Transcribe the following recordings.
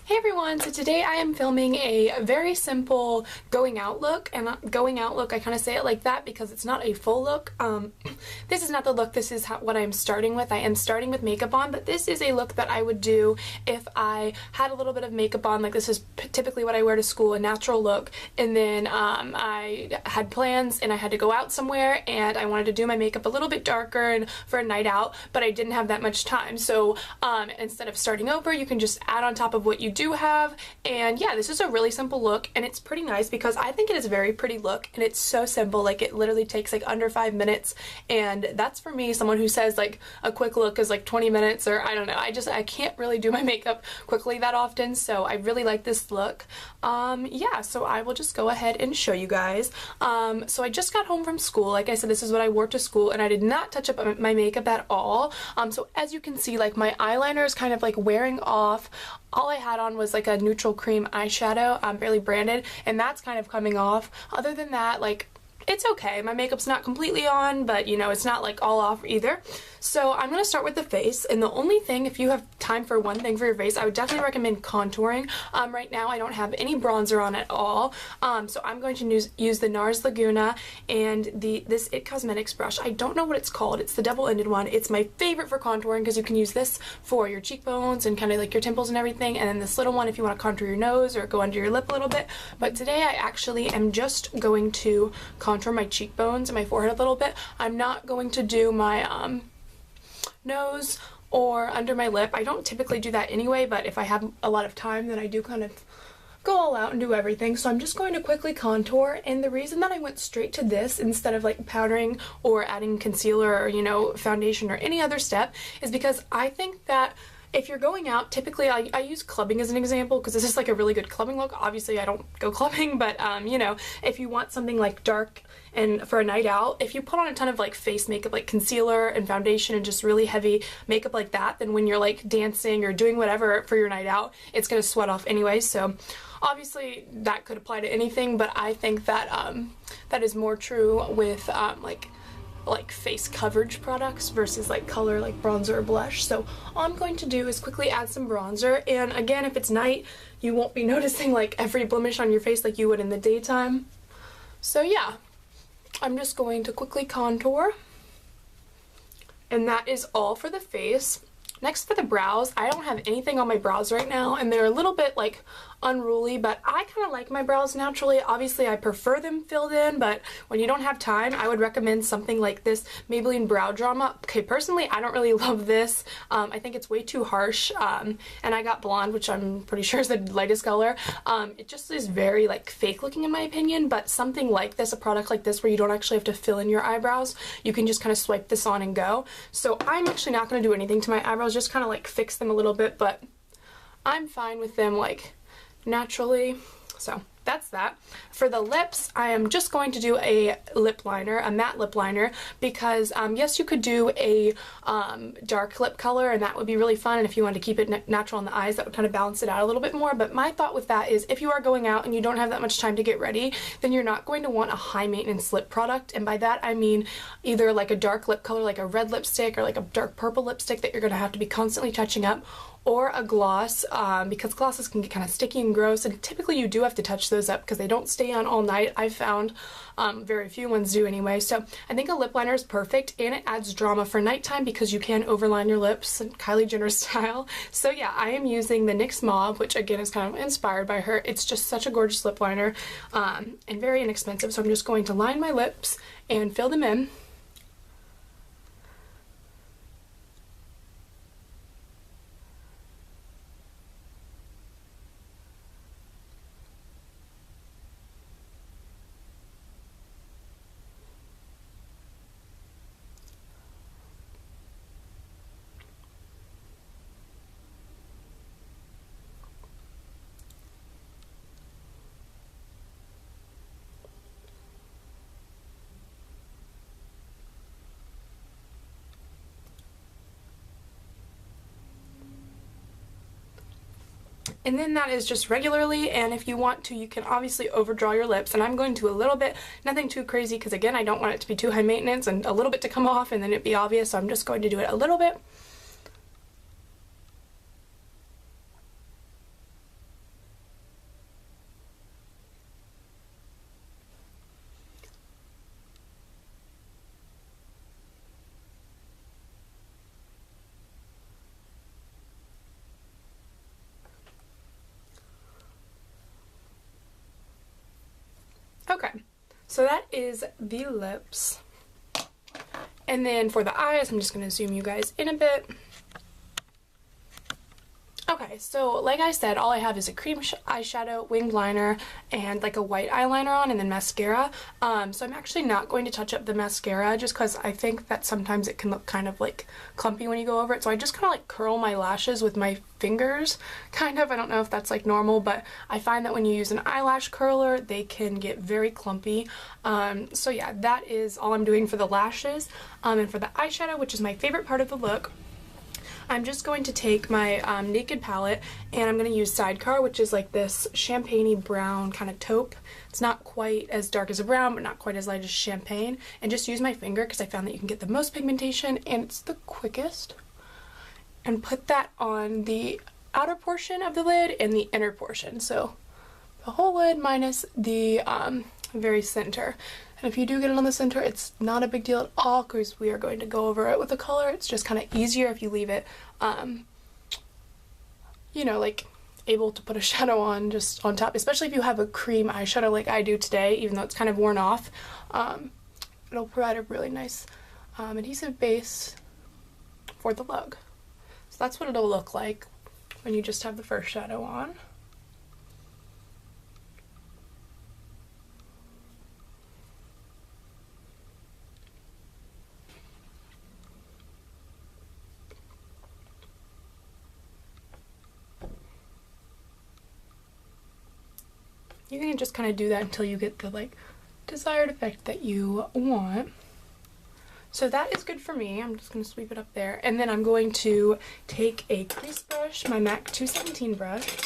Hey everyone, so today I am filming a very simple going out look, and going out look, I kind of say it like that because it's not a full look. This is not the look, this is what I am starting with. I am starting with makeup on, but this is a look that I would do if I had a little bit of makeup on. Like, this is typically what I wear to school, a natural look, and then I had plans and I had to go out somewhere and I wanted to do my makeup a little bit darker and for a night out, but I didn't have that much time. So instead of starting over, you can just add on top of what you do have. And yeah, this is a really simple look and it's pretty nice because I think it is a very pretty look and it's so simple. Like, it literally takes like under 5 minutes, and that's for me, someone who says like a quick look is like 20 minutes, or I don't know, I can't really do my makeup quickly that often, so I really like this look. Yeah, so I will just go ahead and show you guys. So I just got home from school. Like I said, this is what I wore to school, and I did not touch up my makeup at all. So as you can see, like, my eyeliner is kind of like wearing off. All I had on was like a neutral cream eyeshadow, barely branded, and that's kind of coming off. Other than that, like, it's okay. My makeup's not completely on, but you know, it's not like all off either. So I'm going to start with the face, and the only thing, if you have time for one thing for your face, I would definitely recommend contouring. Right now I don't have any bronzer on at all, so I'm going to use the NARS Laguna and this IT Cosmetics brush. I don't know what it's called. It's the double-ended one. It's my favorite for contouring because you can use this for your cheekbones and kind of like your temples and everything, and then this little one if you want to contour your nose or go under your lip a little bit. But today I actually am just going to contour my cheekbones and my forehead a little bit. I'm not going to do my nose or under my lip. I don't typically do that anyway, but if I have a lot of time, then I do kind of go all out and do everything. So I'm just going to quickly contour, and the reason that I went straight to this instead of like powdering or adding concealer or, you know, foundation or any other step is because I think that if you're going out, typically I use clubbing as an example because this is like a really good clubbing look. Obviously I don't go clubbing, but you know, if you want something like dark and for a night out, if you put on a ton of like face makeup, like concealer and foundation and just really heavy makeup like that, then when you're like dancing or doing whatever for your night out, it's gonna sweat off anyway. So obviously that could apply to anything, but I think that that is more true with like face coverage products versus like color like bronzer or blush. So all I'm going to do is quickly add some bronzer, and again, if it's night, you won't be noticing like every blemish on your face like you would in the daytime. So yeah, I'm just going to quickly contour, and that is all for the face. Next, for the brows, I don't have anything on my brows right now, and they're a little bit like unruly, but I kind of like my brows naturally. Obviously I prefer them filled in, but when you don't have time, I would recommend something like this Maybelline Brow Drama. Okay, personally I don't really love this. I think it's way too harsh, and I got blonde, which I'm pretty sure is the lightest color. It just is very like fake looking in my opinion, but something like this, a product like this where you don't actually have to fill in your eyebrows, you can just kind of swipe this on and go. So I'm actually not going to do anything to my eyebrows, just kind of like fix them a little bit, but I'm fine with them like naturally. So that's that. For the lips, I am just going to do a lip liner, a matte lip liner, because yes, you could do a dark lip color and that would be really fun, and if you wanted to keep it natural on the eyes, that would kind of balance it out a little bit more. But my thought with that is, if you are going out and you don't have that much time to get ready, then you're not going to want a high maintenance lip product, and by that I mean either like a dark lip color like a red lipstick or like a dark purple lipstick that you're going to have to be constantly touching up, or a gloss, because glosses can get kind of sticky and gross, and typically you do have to touch those up because they don't stay on all night. I've found very few ones do anyway. So I think a lip liner is perfect, and it adds drama for nighttime because you can overline your lips, Kylie Jenner style. So yeah, I am using the NYX Mauve, which again is kind of inspired by her. It's just such a gorgeous lip liner, and very inexpensive. So I'm just going to line my lips and fill them in. And then that is just regularly, and if you want to, you can obviously overdraw your lips, and I'm going to a little bit, nothing too crazy, because again, I don't want it to be too high maintenance and a little bit to come off and then it'd be obvious, so I'm just going to do it a little bit. Okay, so that is the lips. And then for the eyes, I'm just going to zoom you guys in a bit. Okay, so like I said, all I have is a cream eyeshadow, winged liner, and like a white eyeliner on, and then mascara. So I'm actually not going to touch up the mascara just because I think that sometimes it can look kind of like clumpy when you go over it. So I just kind of like curl my lashes with my fingers, kind of. I don't know if that's like normal, but I find that when you use an eyelash curler, they can get very clumpy. So yeah, that is all I'm doing for the lashes. And for the eyeshadow, which is my favorite part of the look, I'm just going to take my Naked palette, and I'm going to use Sidecar, which is like this champagne-y brown kind of taupe. It's not quite as dark as a brown, but not quite as light as champagne. And just use my finger because I found that you can get the most pigmentation, and it's the quickest. And put that on the outer portion of the lid and the inner portion. So the whole lid minus the very center. And if you do get it on the center, it's not a big deal at all because we are going to go over it with the color. It's just kind of easier if you leave it, you know, like able to put a shadow on just on top, especially if you have a cream eyeshadow like I do today, even though it's kind of worn off. It'll provide a really nice adhesive base for the look. So that's what it'll look like when you just have the first shadow on. You can just kind of do that until you get the like desired effect that you want. So that is good for me. I'm just going to sweep it up there. And then I'm going to take a crease brush, my MAC 217 brush,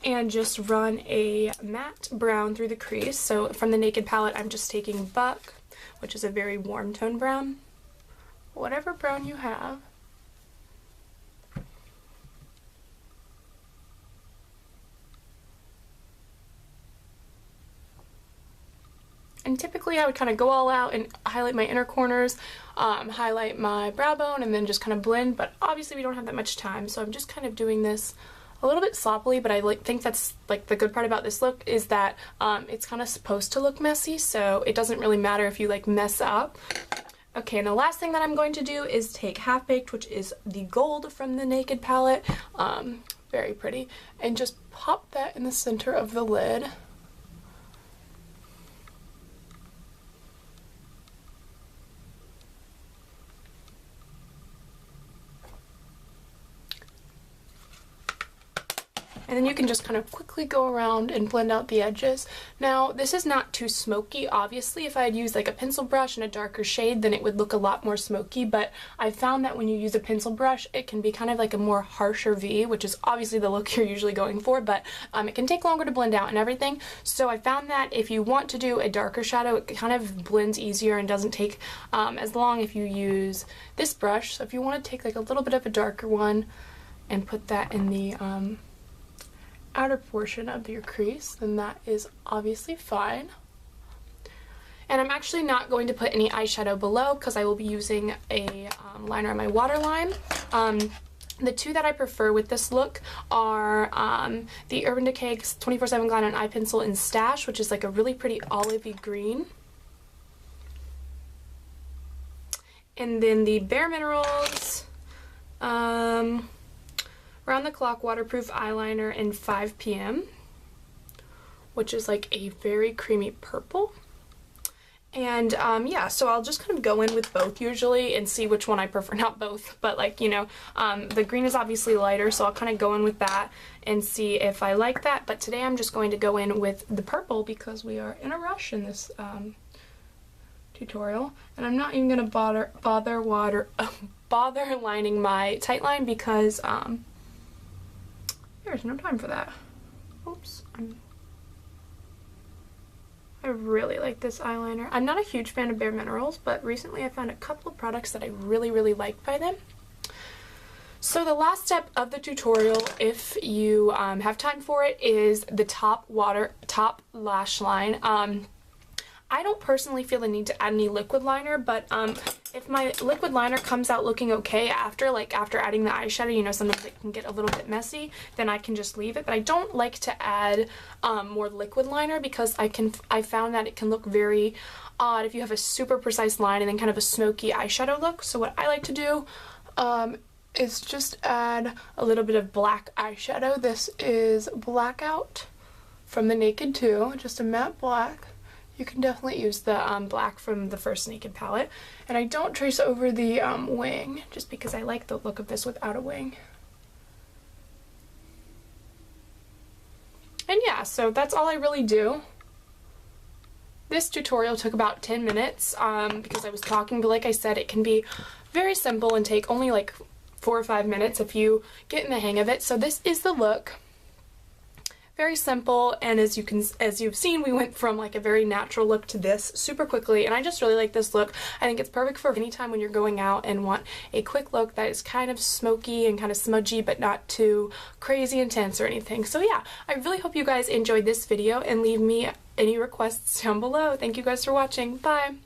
and just run a matte brown through the crease. So from the Naked palette, I'm just taking Buck, which is a very warm tone brown. Whatever brown you have. And typically I would kind of go all out and highlight my inner corners, highlight my brow bone, and then just kind of blend, but obviously we don't have that much time, so I'm just kind of doing this a little bit sloppily, but I think that's like the good part about this look is that it's kind of supposed to look messy, so it doesn't really matter if you like mess up. Okay, and the last thing that I'm going to do is take Half Baked, which is the gold from the Naked palette, very pretty, and just pop that in the center of the lid. And then you can just kind of quickly go around and blend out the edges. Now, this is not too smoky. Obviously, if I had used like a pencil brush and a darker shade, then it would look a lot more smoky, but I found that when you use a pencil brush, it can be kind of like a more harsher V, which is obviously the look you're usually going for, but it can take longer to blend out and everything. So I found that if you want to do a darker shadow, it kind of blends easier and doesn't take as long if you use this brush. So if you want to take like a little bit of a darker one and put that in the outer portion of your crease, then that is obviously fine. And I'm actually not going to put any eyeshadow below because I will be using a liner on my waterline. The two that I prefer with this look are the Urban Decay 24/7 Glider and Eye Pencil in Stash, which is like a really pretty olivey green. And then the Bare Minerals Round the Clock Waterproof Eyeliner in 5 PM, which is like a very creamy purple. And yeah, so I'll just kind of go in with both usually and see which one I prefer. Not both, but like, you know, the green is obviously lighter, so I'll kind of go in with that and see if I like that. But today I'm just going to go in with the purple because we are in a rush in this tutorial. And I'm not even going to bother lining my tight line because there's no time for that. Oops. I really like this eyeliner. I'm not a huge fan of Bare Minerals, but recently I found a couple of products that I really, really liked by them. So the last step of the tutorial, if you have time for it, is the top lash line. I don't personally feel the need to add any liquid liner, but if my liquid liner comes out looking okay after, like after adding the eyeshadow, you know, sometimes it can get a little bit messy, then I can just leave it. But I don't like to add more liquid liner because I found that it can look very odd if you have a super precise line and then kind of a smoky eyeshadow look. So what I like to do is just add a little bit of black eyeshadow. This is Blackout from the Naked 2, just a matte black. You can definitely use the black from the first Naked palette. And I don't trace over the wing, just because I like the look of this without a wing. And yeah, so that's all I really do. This tutorial took about 10 minutes because I was talking, but like I said, it can be very simple and take only like 4 or 5 minutes if you get in the hang of it. So this is the look. Very simple, and as you've seen, we went from like a very natural look to this super quickly, and I just really like this look. I think it's perfect for any time when you're going out and want a quick look that is kind of smoky and kind of smudgy, but not too crazy intense or anything. So yeah, I really hope you guys enjoyed this video, and leave me any requests down below. Thank you guys for watching. Bye!